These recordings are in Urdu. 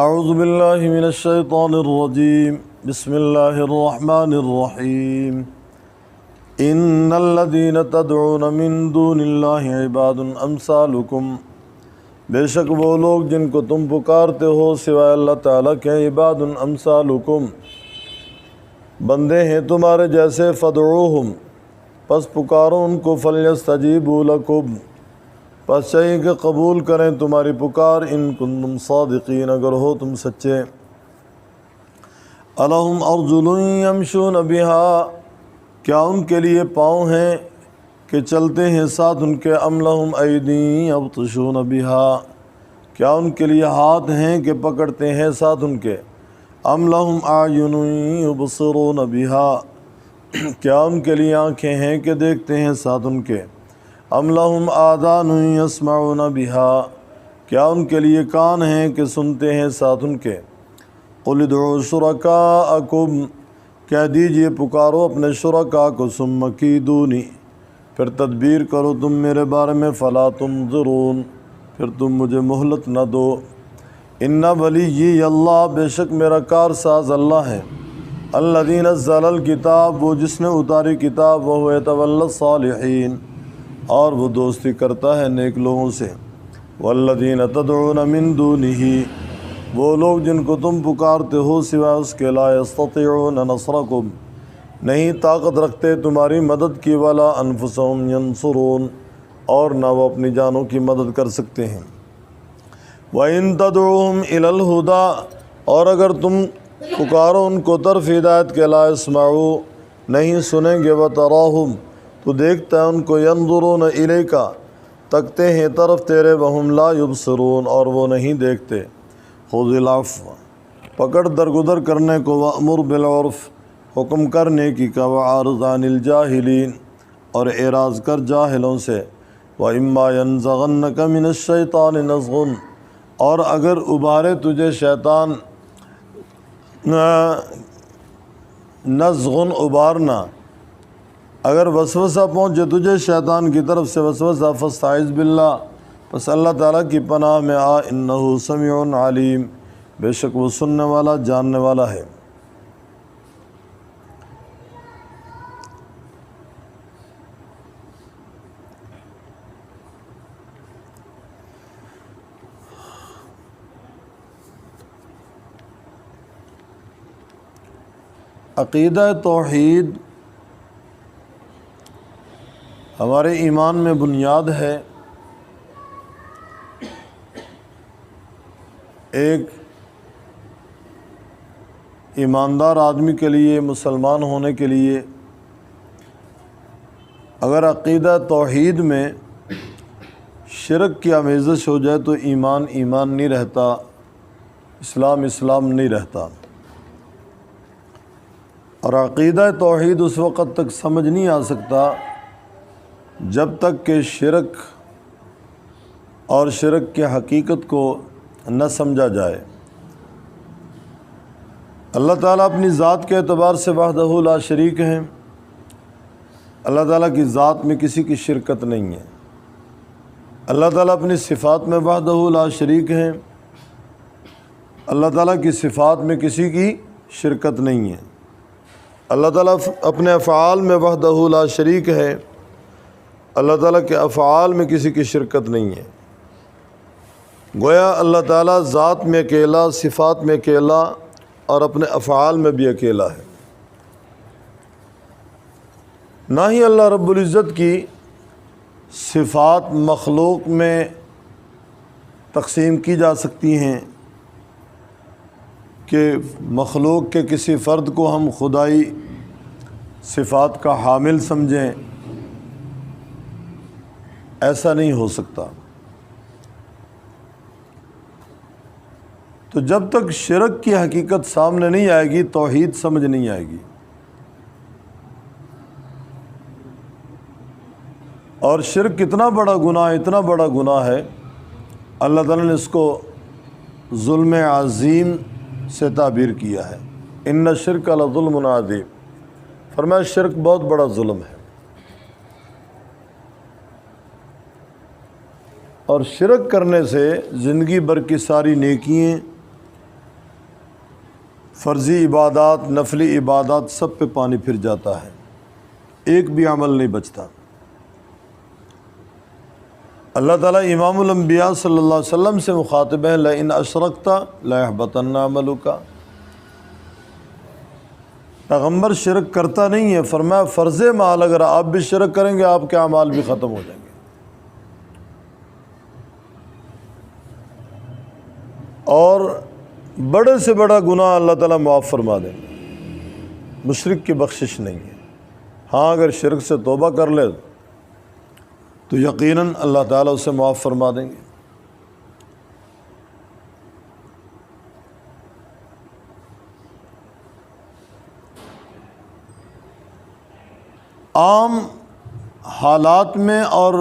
اعوذ باللہ من الشیطان الرجیم بسم اللہ الرحمن الرحیم ان الذین تدعون من دون اللہ عباد امثالکم، بے شک وہ لوگ جن کو تم پکارتے ہو سوائے اللہ تعالیٰ کے، عباد امثالکم، بندے ہیں تمہارے جیسے، فدعوہم، پس پکارو ان کو، فلیستجیبوا لکم، پس چاہیے کہ قبول کریں تمہاری پکار، ان کنتم صادقین، اگر ہو تم سچے۔ الہم ارجل یمشون بہا، کیا ان کے لیے پاؤں ہیں کہ چلتے ہیں ساتھ ان کے، ام لہم ایدی یبطشون بہا، کیا ان کے لیے ہاتھ ہیں کہ پکڑتے ہیں ساتھ ان کے، ام لہم اعین یبصرون بہا، کیا ان کے لیے آنکھیں ہیں کہ دیکھتے ہیں ساتھ ان کے، ام لہم آذان یسمعون بہا، کیا ان کے لیے کان ہیں کہ سنتے ہیں ساتھ ان کے، قل ادعوا شرکاءکم، کہہ دیجئے پکارو اپنے شرکاء کو، ثم کیدونی، پھر تدبیر کرو تم میرے بارے میں، فلا تنظرون، پھر تم مجھے مہلت نہ دو، ان ولیی اللہ، بے شک میرا کارساز اللہ ہے، الذی نزل الکتاب، وہ جس نے اتاری کتاب، وہو یتولی الصالحین، اور وہ دوستی کرتا ہے نیک لوگوں سے، والذین تدعون من دونہ، وہ لوگ جن کو تم پکارتے ہو سوائے اس کے، لا یستطیعون نصرکم، نہیں طاقت رکھتے تمہاری مدد کی، ولا انفسہم ینصرون، اور نہ وہ اپنی جانوں کی مدد کر سکتے ہیں، وَإِن تَدْعُوهُمْ إِلَى الْهُدَىٰ، اور اگر تم پکارو ان کو طرف ہدایت کے، لا يسمعوا، نہیں سنیں گے، وَتَرَاهُمْ، تو دیکھتا ہے ان کو، ينظرون إِلَيْكَ، تکتے ہیں طرف تیرے، وَهُمْ لَا يُبْصِرُونَ، اور وہ نہیں دیکھتے، خُذِ الْعَفْوَ، پکڑ درگزر کرنے کو، وَأْمُرْ بِالْعُرْفِ، حکم کرنے کی کا، وَأَعْرِضْ عَنِ الْجَاهِلِينَ، اور اعراض کر جاہلوں سے، وَإِمَّا يَنزَغَنَّكَ مِنَ الشَّيْطَانِ نَزْغٌ، اور اگر ابھارے تجھے شیطان، نزغن ابھارنا، اگر وسوسہ پہنچے تجھے شیطان کی طرف سے وسوسہ، فاستعذ باللہ، پس اللہ تعالیٰ کی پناہ میں آ، انہ سمیع علیم، بے شک وہ سننے والا جاننے والا ہے۔ عقیدہ توحید ہمارے ایمان میں بنیاد ہے۔ ایک ایماندار آدمی کے لیے، مسلمان ہونے کے لیے، اگر عقیدہ توحید میں شرک کی آمیزش ہو جائے تو ایمان ایمان نہیں رہتا، اسلام اسلام نہیں رہتا۔ اور عقیدہ توحید اس وقت تک سمجھ نہیں آ سکتا جب تک کہ شرک اور شرک کی حقیقت کو نہ سمجھا جائے۔ اللہ تعالیٰ اپنی ذات کے اعتبار سے وحدہ لا شریک ہیں، اللہ تعالیٰ کی ذات میں کسی کی شرکت نہیں ہے۔ اللہ تعالیٰ اپنی صفات میں وحدہ لا شریک ہیں، اللہ تعالیٰ کی صفات میں کسی کی شرکت نہیں ہے۔ اللہ تعالیٰ اپنے افعال میں وحدہ لا شریک ہے، اللہ تعالیٰ کے افعال میں کسی کی شرکت نہیں ہے۔ گویا اللہ تعالیٰ ذات میں اکیلا، صفات میں اکیلا، اور اپنے افعال میں بھی اکیلا ہے۔ نہ ہی اللہ رب العزت کی صفات مخلوق میں تقسیم کی جا سکتی ہیں کہ مخلوق کے کسی فرد کو ہم خدائی صفات کا حامل سمجھیں، ایسا نہیں ہو سکتا۔ تو جب تک شرک کی حقیقت سامنے نہیں آئے گی، توحید سمجھ نہیں آئے گی۔ اور شرک کتنا بڑا گناہ، اتنا بڑا گناہ ہے، اللہ تعالیٰ نے اس کو ظلم عظیم سے تعبیر کیا ہے۔ ان الشرک لظلم عظیم، فرمایا شرک بہت بڑا ظلم ہے۔ اور شرک کرنے سے زندگی بھر کی ساری نیکییں فرضی عبادات، نفلی عبادات سب پہ پانی پھر جاتا ہے، ایک بھی عمل نہیں بچتا۔ اللہ تعالیٰ امام الانبیاء صلی اللہ علیہ وسلم سے مخاطب ہے، لئن اشرکت لیحبطن عملک۔ پیغمبر شرک کرتا نہیں ہے، فرمایا فرض محال اگر آپ بھی شرک کریں گے آپ کے اعمال بھی ختم ہو جائیں گے۔ اور بڑے سے بڑا گناہ اللہ تعالیٰ معاف فرما دیں گے، مشرک کی بخشش نہیں ہے۔ ہاں اگر شرک سے توبہ کر لے تو یقیناً اللہ تعالیٰ اسے معاف فرما دیں گے۔ عام حالات میں اور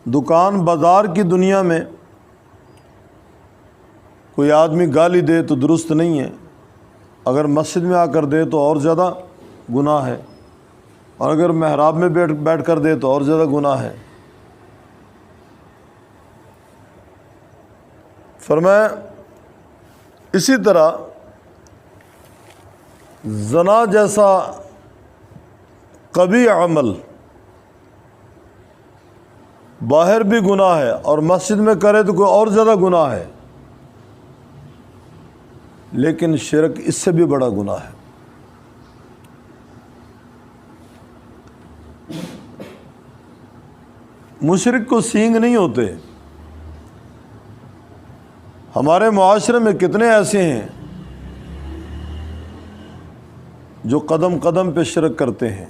دکان بازار کی دنیا میں کوئی آدمی گالی دے تو درست نہیں ہے، اگر مسجد میں آ کر دے تو اور زیادہ گناہ ہے، اور اگر محراب میں بیٹھ کر دے تو اور زیادہ گناہ ہے۔ فرمایا اسی طرح زنا جیسا قبیح عمل باہر بھی گناہ ہے اور مسجد میں کرے تو کوئی اور زیادہ گناہ ہے، لیکن شرک اس سے بھی بڑا گناہ ہے۔ مشرک کو سینگ نہیں ہوتے۔ ہمارے معاشرے میں کتنے ایسے ہیں جو قدم قدم پہ شرک کرتے ہیں۔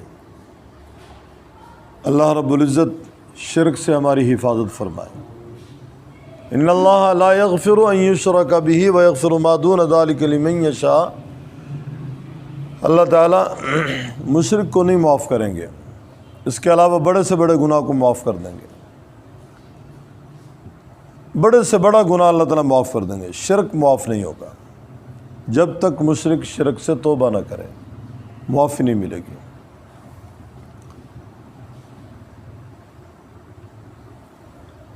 اللہ رب العزت شرک سے ہماری حفاظت فرمائے۔ ان اللہ لا یغفر ان یشرک بہ ویغفر ما دون ذلک لمن یشاء۔ اللہ تعالیٰ مشرک کو نہیں معاف کریں گے، اس کے علاوہ بڑے سے بڑے گناہ کو معاف کر دیں گے۔ بڑے سے بڑا گناہ اللہ تعالیٰ معاف کر دیں گے، شرک معاف نہیں ہوگا جب تک مشرک شرک سے توبہ نہ کرے، معافی نہیں ملے گی۔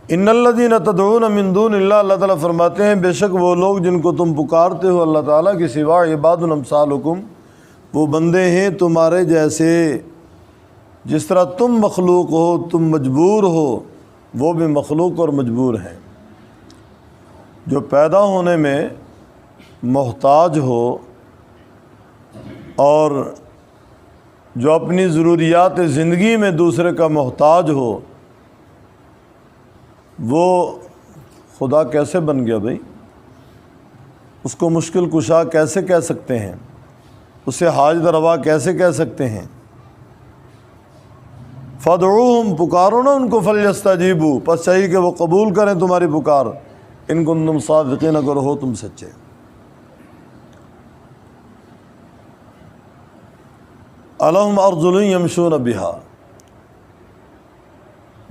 ان الذین تدعون من دون اللہ، اللہ تعالیٰ فرماتے ہیں بے شک وہ لوگ جن کو تم پکارتے ہو اللہ تعالیٰ کے سوا، عباد امثالکم، وہ بندے ہیں تمہارے جیسے، جس طرح تم مخلوق ہو، تم مجبور ہو، وہ بھی مخلوق اور مجبور ہیں۔ جو پیدا ہونے میں محتاج ہو اور جو اپنی ضروریات زندگی میں دوسرے کا محتاج ہو، وہ خدا کیسے بن گیا بھائی؟ اس کو مشکل کشا کیسے کہہ سکتے ہیں؟ اسے حاجت روا کیسے کہہ سکتے ہیں؟ فادعوہم، پکارو نا ان کو، فلیستجیبوا، پس چاہیے کہ وہ قبول کریں تمہاری پکار، ان کنتم صادقین، اگر ہو تم سچے۔ الہم ارجل یمشون بہا،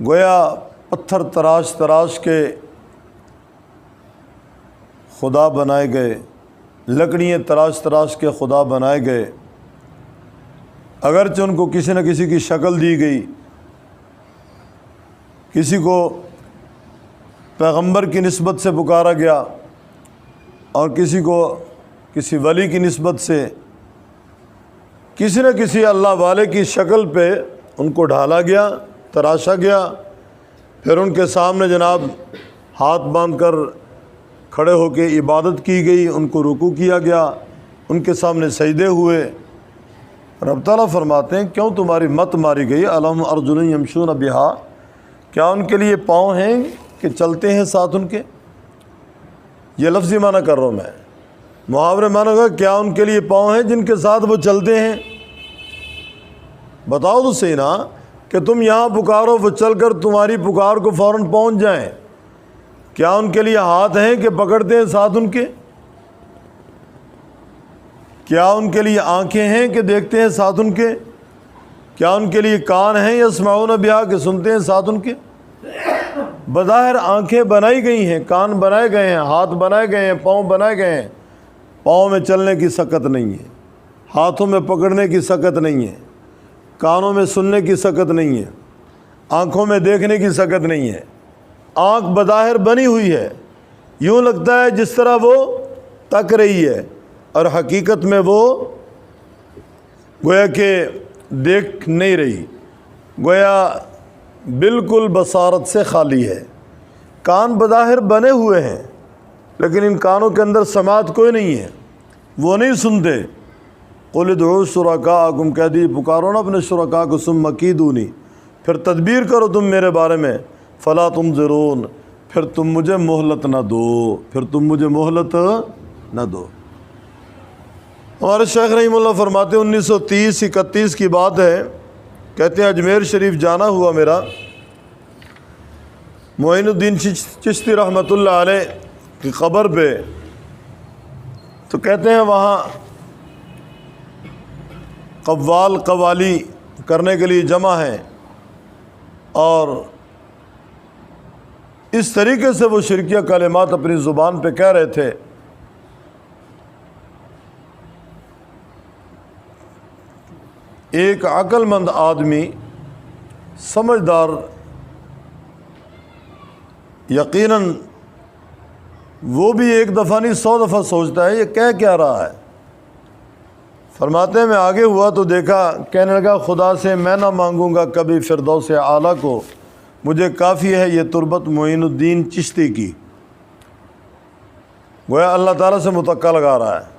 گویا پتھر تراش تراش کے خدا بنائے گئے، لکڑیاں تراش تراش کے خدا بنائے گئے، اگرچہ ان کو کسی نہ کسی کی شکل دی گئی، کسی کو پیغمبر کی نسبت سے پکارا گیا اور کسی کو کسی ولی کی نسبت سے، کسی نہ کسی اللہ والے کی شکل پہ ان کو ڈھالا گیا، تراشا گیا، پھر ان کے سامنے جناب ہاتھ باندھ کر کھڑے ہو کے عبادت کی گئی، ان کو رکوع کیا گیا، ان کے سامنے سجدے ہوئے۔ رب تعالیٰ فرماتے ہیں کیوں تمہاری مت ماری گئی؟ الہم ارجل یمشون بہا، کیا ان کے لیے پاؤں ہیں کہ چلتے ہیں ساتھ ان کے؟ یہ لفظی معنی کر رہا ہوں میں، محاورے معنی ہوگا کیا ان کے لیے پاؤں ہیں جن کے ساتھ وہ چلتے ہیں؟ بتاؤ تو صحیح نا، کہ تم یہاں پکارو وہ چل کر تمہاری پکار کو فوراً پہنچ جائیں۔ کیا ان کے لیے ہاتھ ہیں کہ پکڑتے ہیں ساتھ ان کے؟ کیا ان کے لیے آنکھیں ہیں کہ دیکھتے ہیں ساتھ ان کے؟ کیا ان کے لیے کان ہیں یسمعون بہا کہ سنتے ہیں ساتھ ان کے؟ بظاہر آنکھیں بنائی گئی ہیں، کان بنائے گئے ہیں، ہاتھ بنائے گئے ہیں، پاؤں بنائے گئے ہیں، پاؤں میں چلنے کی سکت نہیں ہے، ہاتھوں میں پکڑنے کی سکت نہیں ہے، کانوں میں سننے کی سکت نہیں ہے، آنکھوں میں دیکھنے کی سکت نہیں ہے۔ آنکھ بظاہر بنی ہوئی ہے، یوں لگتا ہے جس طرح وہ تک رہی ہے اور حقیقت میں وہ گویا کہ دیکھ نہیں رہی، گویا بالکل بصارت سے خالی ہے۔ کان بظاہر بنے ہوئے ہیں لیکن ان کانوں کے اندر سماعت کوئی نہیں ہے، وہ نہیں سنتے۔ قل ادعوا شرکاءکم، کہہ دی پکارو نا اپنے شرکاء کو، ثم کیدونی، پھر تدبیر کرو تم میرے بارے میں، فلا تنظرون، پھر تم مجھے مہلت نہ دو، پھر تم مجھے مہلت نہ دو۔ ہمارے شیخ رحمہ اللہ فرماتے ہیں 1930-31 کی بات ہے، کہتے ہیں اجمیر شریف جانا ہوا میرا، معین الدین چشتی رحمۃ اللہ علیہ کی قبر پہ، تو کہتے ہیں وہاں قوال قوالی کرنے کے لیے جمع ہیں، اور اس طریقے سے وہ شرکیہ کلمات اپنی زبان پہ کہہ رہے تھے۔ ایک عقل مند آدمی سمجھدار یقیناً وہ بھی ایک دفعہ نہیں 100 دفعہ سوچتا ہے یہ کہہ کیا رہا ہے۔ فرماتے ہیں میں آگے ہوا تو دیکھا، کہنے لگا خدا سے میں نہ مانگوں گا کبھی فردوس اعلیٰ کو، مجھے کافی ہے یہ تربت معین الدین چشتی کی۔ گویا اللہ تعالیٰ سے متوقع لگا رہا ہے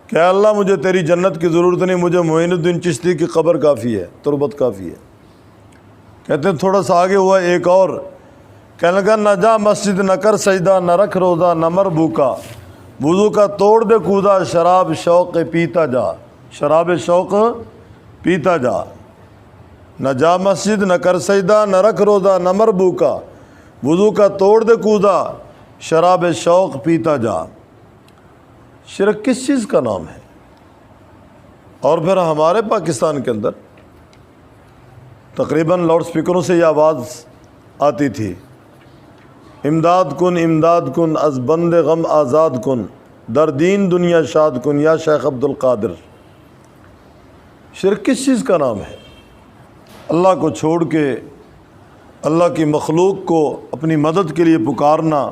کہ اللہ مجھے تیری جنت کی ضرورت نہیں، مجھے معین الدین چشتی کی قبر کافی ہے، تربت کافی ہے۔ کہتے ہیں تھوڑا سا آگے ہوا ایک اور، کہنے لگا نہ جا مسجد نہ کر سجدہ، نہ رکھ روزہ نہ مر بھوکا، وضو کا توڑ دے کودا، شراب شوق پیتا جا، شراب شوق پیتا جا۔ نہ جا مسجد نہ کر سجدہ، نہ رکھ روزہ نہ مر بھوکا، وضو کا توڑ دے کودا، شراب شوق پیتا جا۔ شرک کس چیز کا نام ہے؟ اور پھر ہمارے پاکستان کے اندر تقریباً لاؤڈ سپیکروں سے یہ آواز آتی تھی، امداد کن از بند غم آزاد کن، در دین دنیا شاد کن یا شیخ عبد القادر۔ شرک کس چیز کا نام ہے؟ اللہ کو چھوڑ کے اللہ کی مخلوق کو اپنی مدد کے لیے پکارنا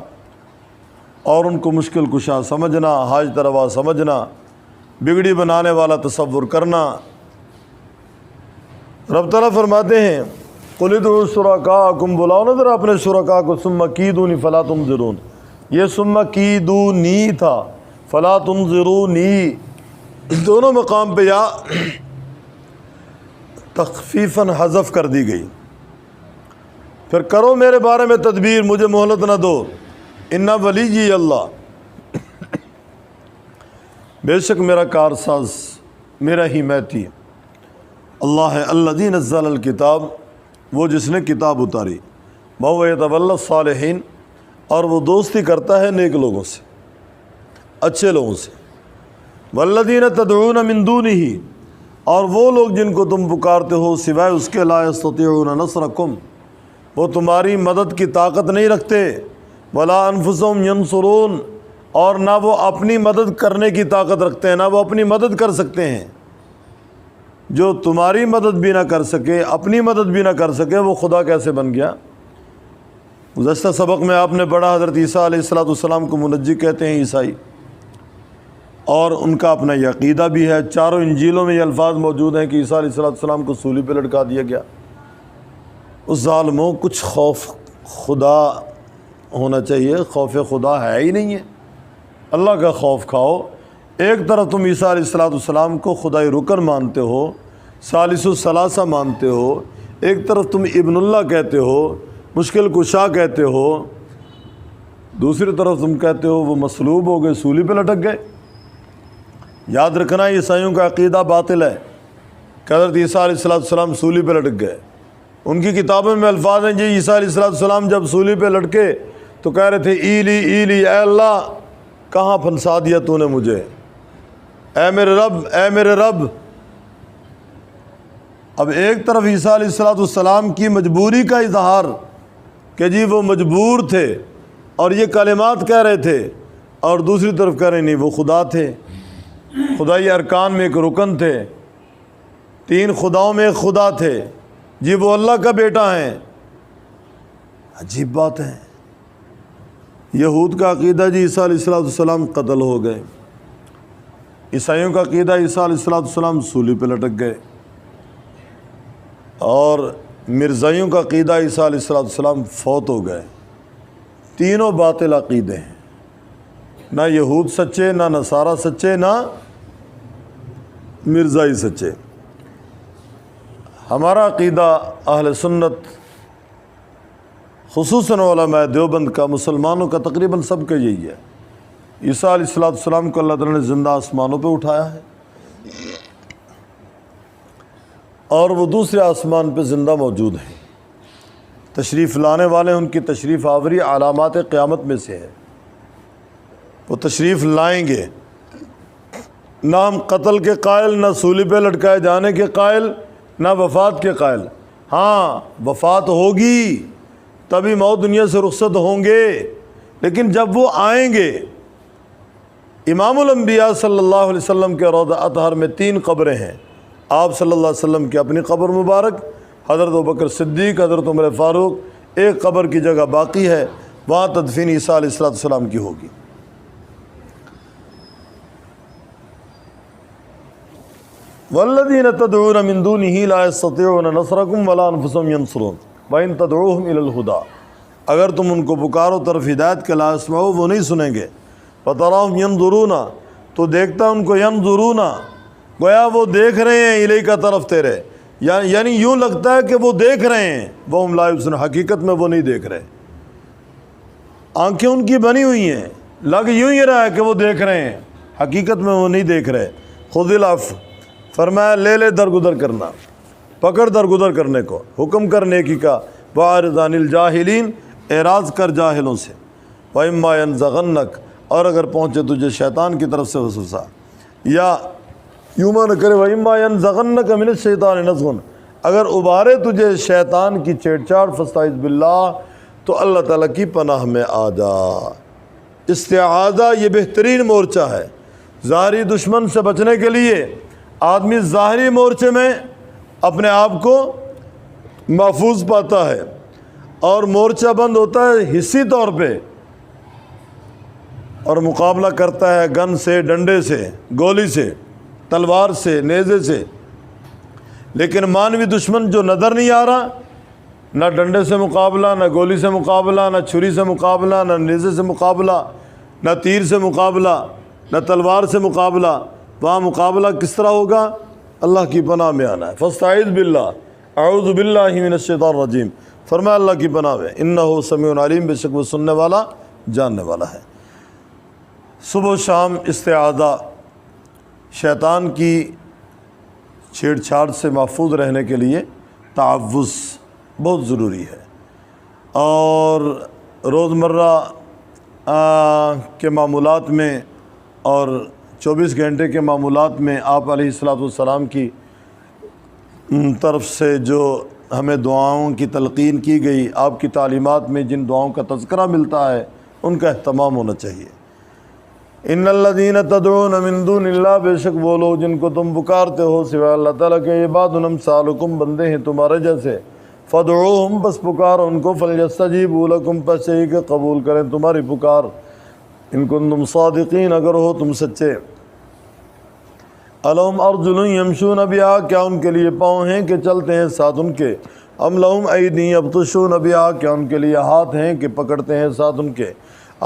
اور ان کو مشکل کشا سمجھنا، حاجت روا سمجھنا، بگڑی بنانے والا تصور کرنا۔ رب تعالیٰ فرماتے ہیں قل ادعوا شرکاءکم، بلاؤ نا ذرا اپنے شرکاء کو، ثم کیدونی فلا تنظرون، یہ ثم کیدونی تھا، فلا تنظرونی، اس دونوں مقام پہ یا تخفیفاً حذف کر دی گئی۔ پھر کرو میرے بارے میں تدبیر، مجھے مہلت نہ دو، انا ولی اللہ، بے شک میرا کارساز میرا حمایتی اللہ ہے، الذی نزل الکتاب، وہ جس نے کتاب اتاری، وہو یتولی الصالحین، اور وہ دوستی کرتا ہے نیک لوگوں سے، اچھے لوگوں سے، والذین تدعون من دونہ، اور وہ لوگ جن کو تم پکارتے ہو سوائے اس کے، لا یستطیعون نصرکم، وہ تمہاری مدد کی طاقت نہیں رکھتے، ولا انفسہم ینصرون، اور نہ وہ اپنی مدد کرنے کی طاقت رکھتے ہیں، نہ وہ اپنی مدد کر سکتے ہیں۔ جو تمہاری مدد بھی نہ کر سکے، اپنی مدد بھی نہ کر سکے، وہ خدا کیسے بن گیا؟ گزشتہ سبق میں آپ نے پڑھا حضرت عیسیٰ علیہ السلام کو منجی کہتے ہیں عیسائی، اور ان کا اپنا یہ عقیدہ بھی ہے۔ چاروں انجیلوں میں یہ الفاظ موجود ہیں کہ عیسیٰ علیہ السلام کو صلیب پہ لٹکا دیا گیا۔ اس ظالموں، کچھ خوف خدا ہونا چاہیے، خوف خدا ہے ہی نہیں ہے۔ اللہ کا خوف کھاؤ۔ ایک طرف تم عیسیٰ علیہ السلام کو خدائی رکن مانتے ہو، ثالث الثلاثہ مانتے ہو، ایک طرف تم ابن اللہ کہتے ہو، مشکل کشا کہتے ہو، دوسری طرف تم کہتے ہو وہ مصلوب ہو گئے، سولی پہ لٹک گئے۔ یاد رکھنا عیسائیوں کا عقیدہ باطل ہے کہ حضرت عیسیٰ علیہ السلام سولی پہ لٹک گئے۔ ان کی کتابوں میں الفاظ ہیں جی عیسیٰ علیہ السلام جب سولی پہ لٹکے تو کہہ رہے تھے ایلی ایلی، اے اللہ کہاں پھنسا دیا تو نے مجھے، اے میرے رب اے میرے رب۔ اب ایک طرف عیسیٰ علیہ السلام کی مجبوری کا اظہار کہ جی وہ مجبور تھے اور یہ کلمات کہہ رہے تھے، اور دوسری طرف کہہ رہے نہیں وہ خدا تھے، خدائی ارکان میں ایک رکن تھے، 3 خداؤں میں ایک خدا تھے، جی وہ اللہ کا بیٹا ہیں۔ عجیب بات ہے۔ یہود کا عقیدہ جی عیسیٰ علیہ السلام قتل ہو گئے، عیسائیوں کا عقیدہ عیسیٰ علیہ السلام سولی پہ لٹک گئے، اور مرزائیوں کا عقیدہ عیسیٰ علیہ السلام فوت ہو گئے۔ تینوں باطل عقیدے ہیں، نہ یہود سچے، نہ نصارہ سچے، نہ مرزائی سچے۔ ہمارا عقیدہ اہل سنت خصوصاً علماء دیوبند کا، مسلمانوں کا تقریباً سب کا یہی ہے، عیسیٰ علیہ السلام کو اللہ تعالیٰ نے زندہ آسمانوں پہ اٹھایا ہے، اور وہ دوسرے آسمان پہ زندہ موجود ہیں، تشریف لانے والے ان کی تشریف آوری علامات قیامت میں سے ہے، وہ تشریف لائیں گے۔ نہ ہم قتل کے قائل، نہ سولی پہ لٹکائے جانے کے قائل، نہ وفات کے قائل۔ ہاں وفات ہوگی، تبھی موت دنیا سے رخصت ہوں گے، لیکن جب وہ آئیں گے، امام الانبیاء صلی اللہ علیہ وسلم کے روضہ اطہر میں 3 قبریں ہیں، آپ صلی اللہ علیہ وسلم کی اپنی قبر مبارک، حضرت ابوبکر صدیق، حضرت عمر فاروق، ایک قبر کی جگہ باقی ہے، وہاں تدفین عیسیٰ علیہ السلام کی ہوگی۔ وَالَّذِينَ تَدْعُونَ مِن دُونِهِ لَا يَسْتَطِيعُونَ نَصْرَكُمْ وَلَا أَنفُسَهُمْ يَنصُرُونَ وَإِن تَدْعُوهُمْ إِلَى الْهُدَىٰ، اگر تم ان کو پکارو طرف ہدایت کے، لا يسمعوا، وہ نہیں سنیں گے، فَتَرَاهُمْ يَنظُرُونَ، تو دیکھتا ان کو، يَنظُرُونَ گویا وہ دیکھ رہے ہیں، الیک طرف تیرے، یعنی یوں لگتا ہے کہ وہ دیکھ رہے ہیں، وَهُمْ لَا يُبْصِرُونَ، حقیقت میں وہ نہیں دیکھ رہے، آنکھیں ان کی بنی ہوئی ہیں، لگ یوں ہی رہا ہے کہ وہ دیکھ رہے ہیں، حقیقت میں وہ نہیں دیکھ رہے۔ خُذِ الْعَفْوَ، فرمایا لے درگزر کرنا، پکڑ درگزر کرنے کو، حکم کر نیکی کا، وَأَعْرِضْ عَنِ الْجَاهِلِينَ، اعراض کر جاہلوں سے، وَإِمَّا يَنزَغَنَّكَ، اور اگر پہنچے تجھے شیطان کی طرف سے وسوسہ، یا یوں نہ کرے وَإِمَّا يَنزَغَنَّكَ مِنَ الشَّيْطَانِ نَزْغٌ، اگر ابھارے تجھے شیطان کی چھیڑ چھاڑ، فَاسْتَعِذْ بِاللَّهِ، تو اللہ تعالیٰ کی پناہ میں آ جا۔ استعاذہ یہ بہترین مورچہ ہے، ظاہری دشمن سے بچنے کے لیے آدمی ظاہری مورچے میں اپنے آپ کو محفوظ پاتا ہے، اور مورچہ بند ہوتا ہے حصی طور پہ، اور مقابلہ کرتا ہے گن سے، ڈنڈے سے، گولی سے، تلوار سے، نیزے سے۔ لیکن مانوی دشمن جو نظر نہیں آ رہا، نہ ڈنڈے سے مقابلہ، نہ گولی سے مقابلہ، نہ چھری سے مقابلہ، نہ نیزے سے مقابلہ، نہ تیر سے مقابلہ، نہ تلوار سے مقابلہ، وہاں مقابلہ کس طرح ہوگا؟ اللہ کی پناہ میں آنا ہے۔ فاستعیذ باللہ، اعوذ باللہ من الشیطان الرجیم، فرمایا اللہ کی پناہ میں، انہ سمیع علیم، بے شک وہ سننے والا جاننے والا ہے۔ صبح و شام استعاذہ، شیطان کی چھیڑ چھاڑ سے محفوظ رہنے کے لیے تعوذ بہت ضروری ہے، اور روزمرہ کے معمولات میں اور 24 گھنٹے کے معمولات میں آپ علیہ السلام کی طرف سے جو ہمیں دعاؤں کی تلقین کی گئی، آپ کی تعلیمات میں جن دعاؤں کا تذکرہ ملتا ہے، ان کا اہتمام ہونا چاہیے۔ ان الذین تدعون من دون اللہ، بے شک وہ لوگ جن کو تم پکارتے ہو سوائے اللہ تعالیٰ کے، عباد امثالکم، بندے ہیں تمہارے جیسے، فدعوہم، بس پکار ان کو، فلیستجیبوا لکم، پس یہی کہ قبول کریں تمہاری پکار، ان کنتم صادقین، اگر ہو تم سچے۔ الہم ارجل یمشون بہا، کیا ان کے لیے پاؤں ہیں کہ چلتے ہیں ساتھ ان کے؟ ام لہم ایدی یبطشون بہا، کیا ان کے لیے ہاتھ ہیں کہ پکڑتے ہیں ساتھ ان کے؟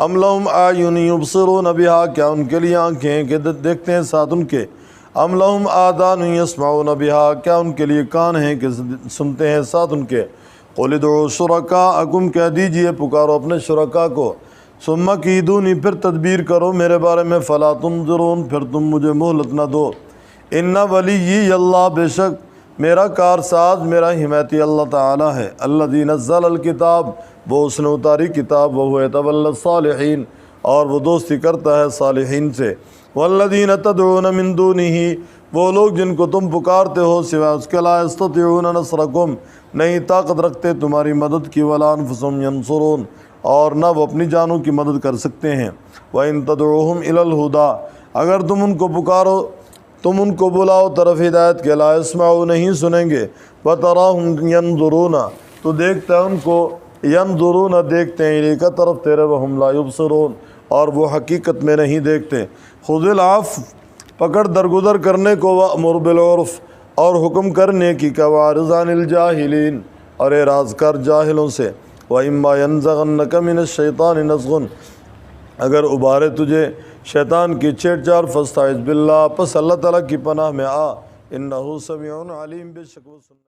ام لہم اعین یبصرون بہا، کیا ان کے لیے آنکھیں ہیں کہ دیکھتے ہیں ساتھ ان کے؟ ام لہم آذان یسمعون بہا، کیا ان کے لیے کان ہیں کہ سنتے ہیں ساتھ ان کے؟ قل ادعوا شرکاءکم، کہہ دیجئے پکارو اپنے شرکاء کو، ثم کیدونی، پھر تدبیر کرو میرے بارے میں، فلا تنظرون، پھر تم مجھے مہلت نہ دو۔ ان ولی اللہ، بے شک میرا کارساز، میرا حمایتی اللہ تعالی ہے، الذی نزل الکتاب، وہ اس نے اتاری کتاب، وہو یتولی الصالحین، اور وہ دوستی کرتا ہے صالحین سے۔ والذین تدعون من دونہ، وہ لوگ جن کو تم پکارتے ہو سوائے اس کے، لا یستطیعون نصرکم، نہیں طاقت رکھتے تمہاری مدد کی، ولا انفسہم ینصرون، اور نہ وہ اپنی جانوں کی مدد کر سکتے ہیں۔ وَإِن تَدْعُوهُمْ إِلَى الْهُدَىٰ، اگر تم ان کو پکارو، تم ان کو بلاؤ طرف ہدایت کے، لا يسمعوا، نہیں سنیں گے، وَتَرَاهُمْ يَنظُرُونَ، تو دیکھتا ہے ان کو ینظرون دیکھتے ہیں الیک طرف تیرے وہم لا یبصرون اور وہ حقیقت میں نہیں دیکھتے۔ خذ العفو پکڑ درگزر کرنے کو، وامر بالعرف اور حکم کرنے کی، واعرض عن الجاہلین اور اعراض کر جاہلوں سے۔ وَإِمَّا يَنزَغَنَّكَ مِنَ الشَّيْطَانِ نَزْغٌ اگر ابھارے تجھے شیطان کی چھیڑ چھاڑ فاستعذ باللہ پس اللہ تعالیٰ کی پناہ میں آ، انہ سمیع علیم بے شک وہ سن